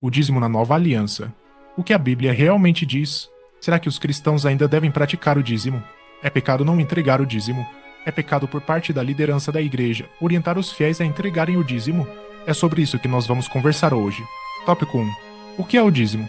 O dízimo na nova aliança. O que a Bíblia realmente diz? Será que os cristãos ainda devem praticar o dízimo? É pecado não entregar o dízimo? É pecado por parte da liderança da igreja orientar os fiéis a entregarem o dízimo? É sobre isso que nós vamos conversar hoje. Tópico 1. O que é o dízimo?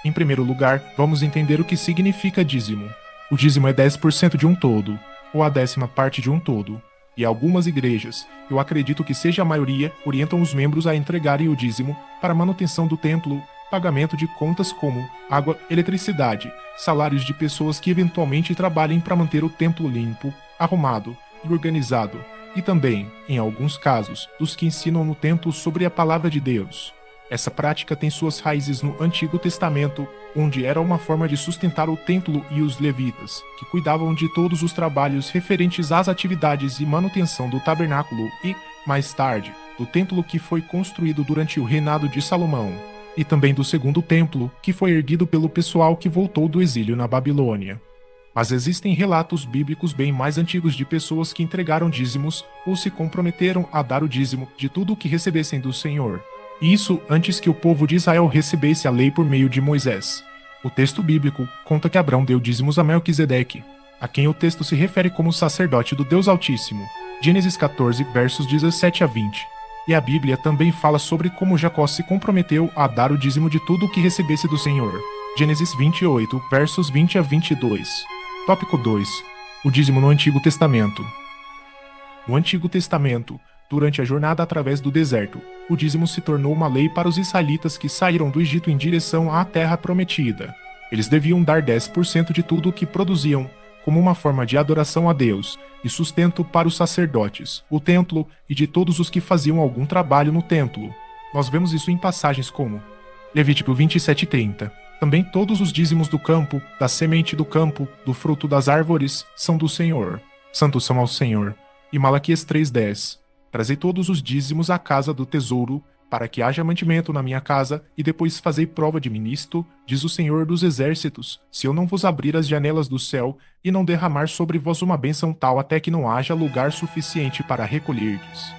Em primeiro lugar, vamos entender o que significa dízimo. O dízimo é 10% de um todo, ou a 10ª parte de um todo. E algumas igrejas, eu acredito que seja a maioria, orientam os membros a entregarem o dízimo para a manutenção do templo, pagamento de contas como água, eletricidade, salários de pessoas que eventualmente trabalhem para manter o templo limpo, arrumado e organizado, e também, em alguns casos, dos que ensinam no templo sobre a palavra de Deus. Essa prática tem suas raízes no Antigo Testamento, onde era uma forma de sustentar o templo e os levitas, que cuidavam de todos os trabalhos referentes às atividades e manutenção do tabernáculo e, mais tarde, do templo que foi construído durante o reinado de Salomão, e também do segundo templo, que foi erguido pelo pessoal que voltou do exílio na Babilônia. Mas existem relatos bíblicos bem mais antigos de pessoas que entregaram dízimos ou se comprometeram a dar o dízimo de tudo o que recebessem do Senhor. Isso antes que o povo de Israel recebesse a lei por meio de Moisés. O texto bíblico conta que Abrão deu dízimos a Melquisedeque, a quem o texto se refere como sacerdote do Deus Altíssimo, Gênesis 14, versos 17 a 20. E a Bíblia também fala sobre como Jacó se comprometeu a dar o dízimo de tudo o que recebesse do Senhor, Gênesis 28, versos 20 a 22. Tópico 2. O dízimo no Antigo Testamento. No Antigo Testamento, durante a jornada através do deserto, o dízimo se tornou uma lei para os israelitas que saíram do Egito em direção à terra prometida. Eles deviam dar 10% de tudo o que produziam, como uma forma de adoração a Deus e sustento para os sacerdotes, o templo e de todos os que faziam algum trabalho no templo. Nós vemos isso em passagens como Levítico 27:30. Também todos os dízimos do campo, da semente do campo, do fruto das árvores, são do Senhor. Santos são ao Senhor. E Malaquias 3:10. Trazei todos os dízimos à casa do tesouro, para que haja mantimento na minha casa, e depois fazei prova de mim nisto, diz o Senhor dos Exércitos, se eu não vos abrir as janelas do céu, e não derramar sobre vós uma bênção tal até que não haja lugar suficiente para recolherdes.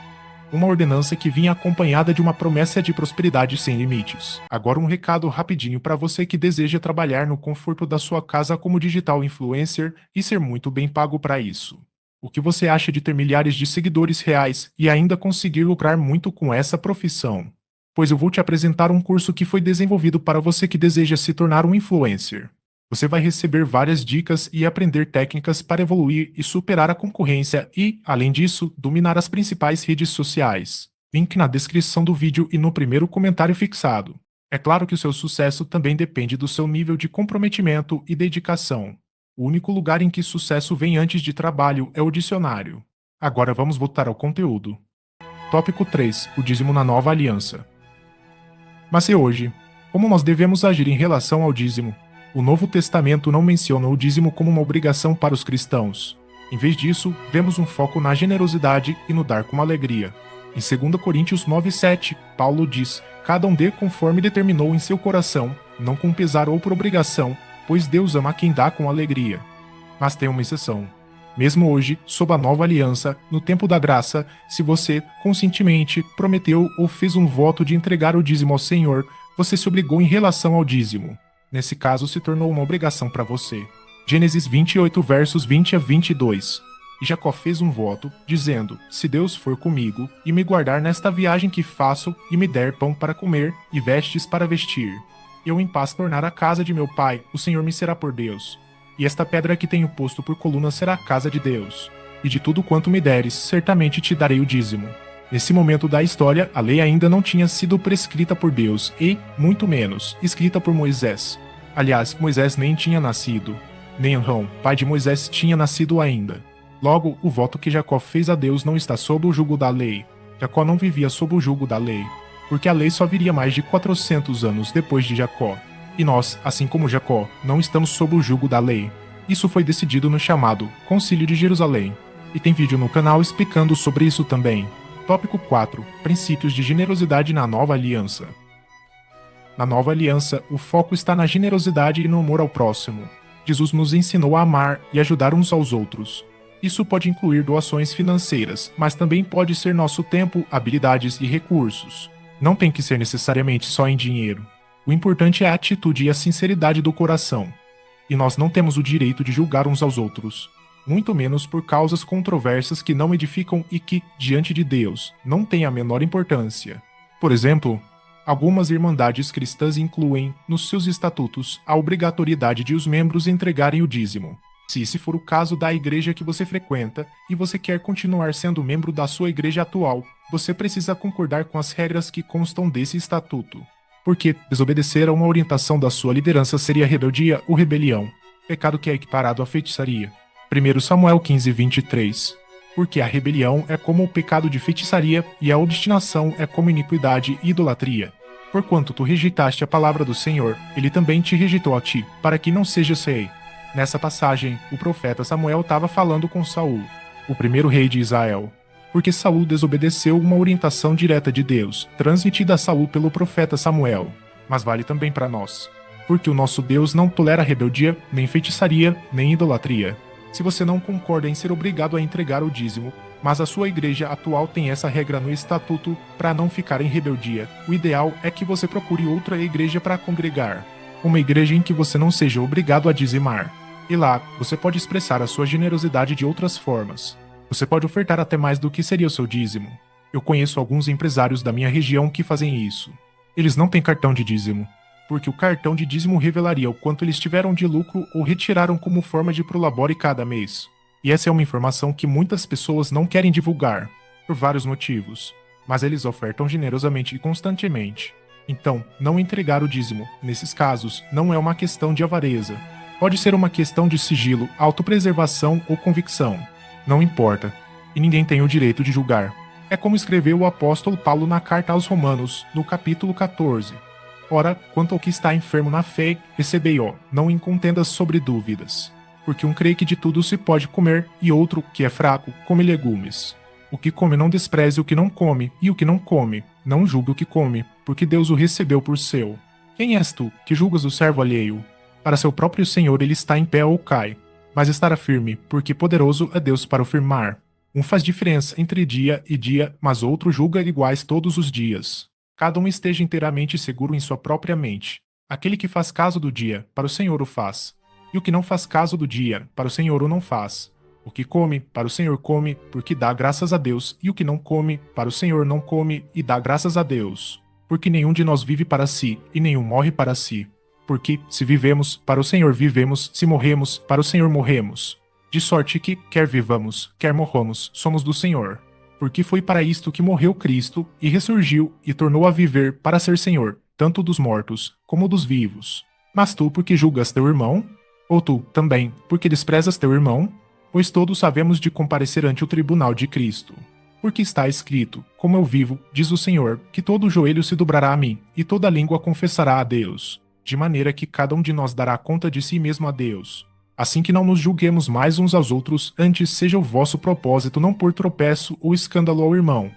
Uma ordenança que vinha acompanhada de uma promessa de prosperidade sem limites. Agora um recado rapidinho para você que deseja trabalhar no conforto da sua casa como digital influencer e ser muito bem pago para isso. O que você acha de ter milhares de seguidores reais e ainda conseguir lucrar muito com essa profissão? Pois eu vou te apresentar um curso que foi desenvolvido para você que deseja se tornar um influencer. Você vai receber várias dicas e aprender técnicas para evoluir e superar a concorrência e, além disso, dominar as principais redes sociais. Link na descrição do vídeo e no primeiro comentário fixado. É claro que o seu sucesso também depende do seu nível de comprometimento e dedicação. O único lugar em que sucesso vem antes de trabalho é o dicionário. Agora vamos voltar ao conteúdo. Tópico 3. O dízimo na nova aliança. Mas e hoje? Como nós devemos agir em relação ao dízimo? O Novo Testamento não menciona o dízimo como uma obrigação para os cristãos. Em vez disso, vemos um foco na generosidade e no dar com alegria. Em 2 Coríntios 9:7, Paulo diz: cada um dê conforme determinou em seu coração, não com pesar ou por obrigação, pois Deus ama quem dá com alegria. Mas tem uma exceção. Mesmo hoje, sob a nova aliança, no tempo da graça, se você, conscientemente, prometeu ou fez um voto de entregar o dízimo ao Senhor, você se obrigou em relação ao dízimo. Nesse caso, se tornou uma obrigação para você. Gênesis 28, versos 20 a 22. E Jacó fez um voto, dizendo: se Deus for comigo, e me guardar nesta viagem que faço, e me der pão para comer, e vestes para vestir, eu em paz tornar a casa de meu pai, o Senhor me será por Deus. E esta pedra que tenho posto por coluna será a casa de Deus. E de tudo quanto me deres, certamente te darei o dízimo. Nesse momento da história, a lei ainda não tinha sido prescrita por Deus e, muito menos, escrita por Moisés. Aliás, Moisés nem tinha nascido. Nem Arão, pai de Moisés, tinha nascido ainda. Logo, o voto que Jacó fez a Deus não está sob o jugo da lei. Jacó não vivia sob o jugo da lei, porque a lei só viria mais de 400 anos depois de Jacó. E nós, assim como Jacó, não estamos sob o jugo da lei. Isso foi decidido no chamado Concílio de Jerusalém. E tem vídeo no canal explicando sobre isso também. Tópico 4. Princípios de generosidade na nova aliança. Na nova aliança, o foco está na generosidade e no amor ao próximo. Jesus nos ensinou a amar e ajudar uns aos outros. Isso pode incluir doações financeiras, mas também pode ser nosso tempo, habilidades e recursos. Não tem que ser necessariamente só em dinheiro. O importante é a atitude e a sinceridade do coração. E nós não temos o direito de julgar uns aos outros, muito menos por causas controversas que não edificam e que, diante de Deus, não têm a menor importância. Por exemplo, algumas irmandades cristãs incluem, nos seus estatutos, a obrigatoriedade de os membros entregarem o dízimo. Se esse for o caso da igreja que você frequenta e você quer continuar sendo membro da sua igreja atual, você precisa concordar com as regras que constam desse estatuto. Porque desobedecer a uma orientação da sua liderança seria rebeldia ou rebelião, pecado que é equiparado à feitiçaria. 1 Samuel 15:23. Porque a rebelião é como o pecado de feitiçaria e a obstinação é como iniquidade e idolatria. Porquanto tu rejeitaste a palavra do Senhor, ele também te rejeitou a ti, para que não sejas rei. Nessa passagem, o profeta Samuel estava falando com Saul, o primeiro rei de Israel. Porque Saul desobedeceu uma orientação direta de Deus, transmitida a Saul pelo profeta Samuel. Mas vale também para nós. Porque o nosso Deus não tolera rebeldia, nem feitiçaria, nem idolatria. Se você não concorda em ser obrigado a entregar o dízimo, mas a sua igreja atual tem essa regra no estatuto para não ficar em rebeldia, o ideal é que você procure outra igreja para congregar. Uma igreja em que você não seja obrigado a dizimar. E lá, você pode expressar a sua generosidade de outras formas. Você pode ofertar até mais do que seria o seu dízimo. Eu conheço alguns empresários da minha região que fazem isso. Eles não têm cartão de dízimo, porque o cartão de dízimo revelaria o quanto eles tiveram de lucro ou retiraram como forma de prolabore cada mês. E essa é uma informação que muitas pessoas não querem divulgar, por vários motivos. Mas eles ofertam generosamente e constantemente. Então, não entregar o dízimo, nesses casos, não é uma questão de avareza. Pode ser uma questão de sigilo, autopreservação ou convicção. Não importa, e ninguém tem o direito de julgar. É como escreveu o apóstolo Paulo na carta aos Romanos, no capítulo 14. Ora, quanto ao que está enfermo na fé, recebei-o, não em contendas sobre dúvidas. Porque um crê que de tudo se pode comer, e outro, que é fraco, come legumes. O que come não despreze o que não come, e o que não come, não julgue o que come, porque Deus o recebeu por seu. Quem és tu, que julgas o servo alheio? Para seu próprio Senhor ele está em pé ou cai, mas estará firme, porque poderoso é Deus para o firmar. Um faz diferença entre dia e dia, mas outro julga iguais todos os dias. Cada um esteja inteiramente seguro em sua própria mente. Aquele que faz caso do dia, para o Senhor o faz. E o que não faz caso do dia, para o Senhor o não faz. O que come, para o Senhor come, porque dá graças a Deus, e o que não come, para o Senhor não come, e dá graças a Deus. Porque nenhum de nós vive para si, e nenhum morre para si. Porque, se vivemos, para o Senhor vivemos, se morremos, para o Senhor morremos. De sorte que, quer vivamos, quer morramos, somos do Senhor. Porque foi para isto que morreu Cristo, e ressurgiu, e tornou a viver para ser Senhor, tanto dos mortos, como dos vivos. Mas tu, porque julgas teu irmão? Ou tu, também, porque desprezas teu irmão? Pois todos sabemos de comparecer ante o tribunal de Cristo. Porque está escrito, como eu vivo, diz o Senhor, que todo joelho se dobrará a mim, e toda língua confessará a Deus. De maneira que cada um de nós dará conta de si mesmo a Deus. Assim que não nos julguemos mais uns aos outros, antes seja o vosso propósito não pôr tropeço ou escândalo ao irmão.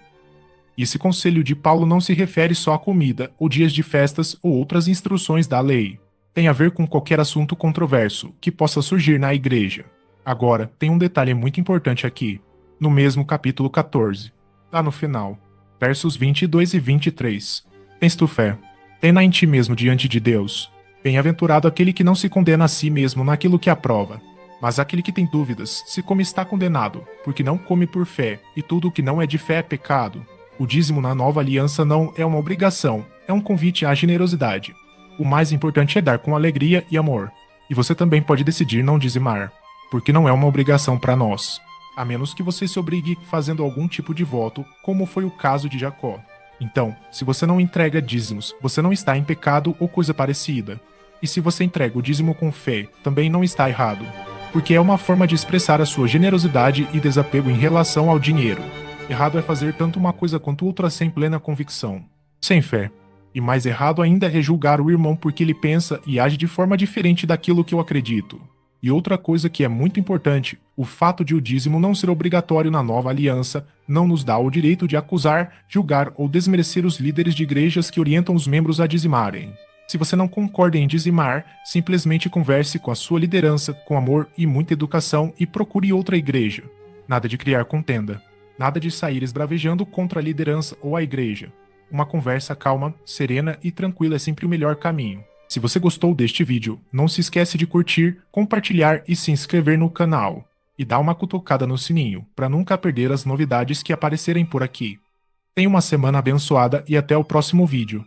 E esse conselho de Paulo não se refere só a comida, ou dias de festas, ou outras instruções da lei. Tem a ver com qualquer assunto controverso que possa surgir na igreja. Agora, tem um detalhe muito importante aqui. No mesmo capítulo 14, lá no final, versos 22 e 23. Tens tu fé? Tem-na em ti mesmo diante de Deus. Bem-aventurado aquele que não se condena a si mesmo naquilo que aprova. Mas aquele que tem dúvidas, se como está condenado, porque não come por fé, e tudo o que não é de fé é pecado. O dízimo na nova aliança não é uma obrigação, é um convite à generosidade. O mais importante é dar com alegria e amor. E você também pode decidir não dizimar, porque não é uma obrigação para nós. A menos que você se obrigue fazendo algum tipo de voto, como foi o caso de Jacó. Então, se você não entrega dízimos, você não está em pecado ou coisa parecida. E se você entrega o dízimo com fé, também não está errado, porque é uma forma de expressar a sua generosidade e desapego em relação ao dinheiro. Errado é fazer tanto uma coisa quanto outra sem plena convicção, sem fé. E mais errado ainda é julgar o irmão porque ele pensa e age de forma diferente daquilo que eu acredito. E outra coisa que é muito importante, o fato de o dízimo não ser obrigatório na nova aliança não nos dá o direito de acusar, julgar ou desmerecer os líderes de igrejas que orientam os membros a dizimarem. Se você não concorda em dizimar, simplesmente converse com a sua liderança com amor e muita educação e procure outra igreja. Nada de criar contenda. Nada de sair esbravejando contra a liderança ou a igreja. Uma conversa calma, serena e tranquila é sempre o melhor caminho. Se você gostou deste vídeo, não se esquece de curtir, compartilhar e se inscrever no canal. E dá uma cutucada no sininho, para nunca perder as novidades que aparecerem por aqui. Tenha uma semana abençoada e até o próximo vídeo.